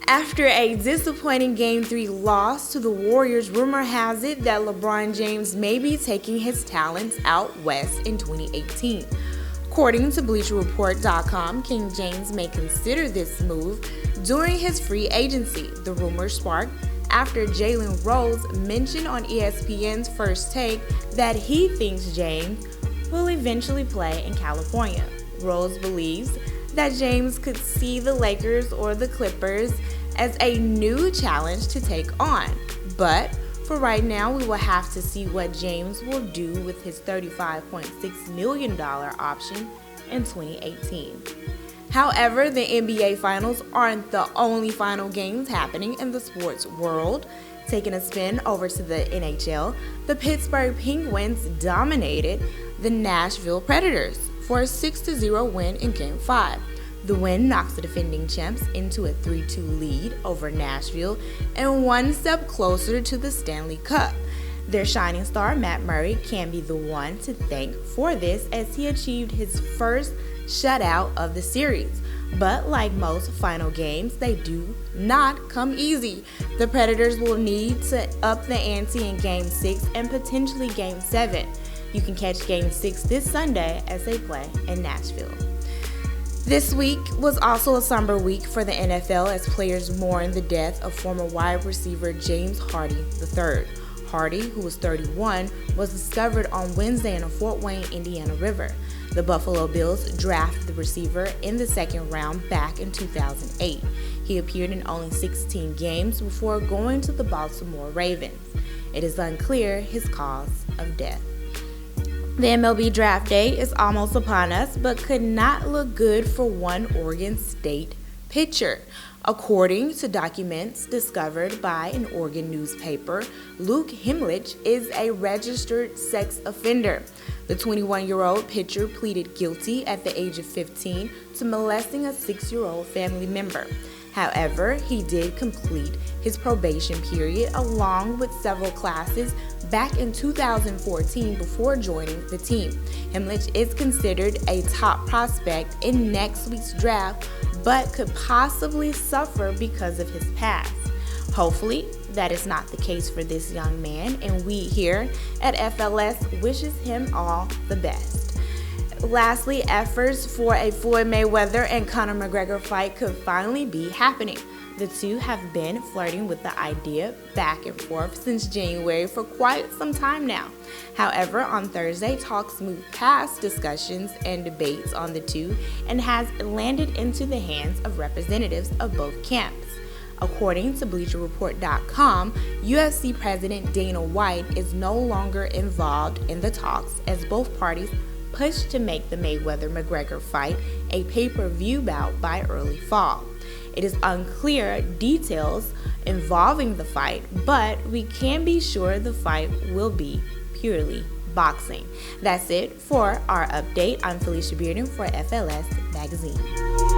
After a disappointing Game 3 loss to the Warriors, rumor has it that LeBron James may be taking his talents out west in 2018. According to BleacherReport.com, King James may consider this move during his free agency. The rumor sparked after Jalen Rose mentioned on ESPN's First Take that he thinks James will eventually play in California. Rose believes that James could see the Lakers or the Clippers as a new challenge to take on. But for right now, we will have to see what James will do with his $35.6 million option in 2018. However, the NBA Finals aren't the only final games happening in the sports world. Taking a spin over to the NHL, the Pittsburgh Penguins dominated the Nashville Predators for a 6-0 win in Game 5. The win knocks the defending champs into a 3-2 lead over Nashville and one step closer to the Stanley Cup. Their shining star, Matt Murray, can be the one to thank for this as he achieved his first shutout of the series. But like most final games, they do not come easy. The Predators will need to up the ante in Game 6 and potentially Game 7. You can catch Game 6 this Sunday as they play in Nashville. This week was also a somber week for the NFL as players mourn the death of former wide receiver James Hardy III. Hardy, who was 31, was discovered on Wednesday in a Fort Wayne, Indiana river. The Buffalo Bills drafted the receiver in the second round back in 2008. He appeared in only 16 games before going to the Baltimore Ravens. It is unclear his cause of death. The MLB draft day is almost upon us, but could not look good for one Oregon State pitcher. According to documents discovered by an Oregon newspaper, Luke Himlich is a registered sex offender. The 21-year-old pitcher pleaded guilty at the age of 15 to molesting a 6-year-old family member. However, he did complete his probation period along with several classes back in 2014 before joining the team. Himlich is considered a top prospect in next week's draft, but could possibly suffer because of his past. Hopefully, that is not the case for this young man, and we here at FLS wishes him all the best. Lastly, efforts for a Floyd Mayweather and Conor McGregor fight could finally be happening. The two have been flirting with the idea back and forth since January for quite some time now. However, on Thursday, talks moved past discussions and debates on the two and has landed into the hands of representatives of both camps. According to BleacherReport.com, UFC President Dana White is no longer involved in the talks as both parties push to make the Mayweather-McGregor fight a pay-per-view bout by early fall. It is unclear details involving the fight, but we can be sure the fight will be purely boxing. That's it for our update. I'm Felicia Bearden for FLS Magazine.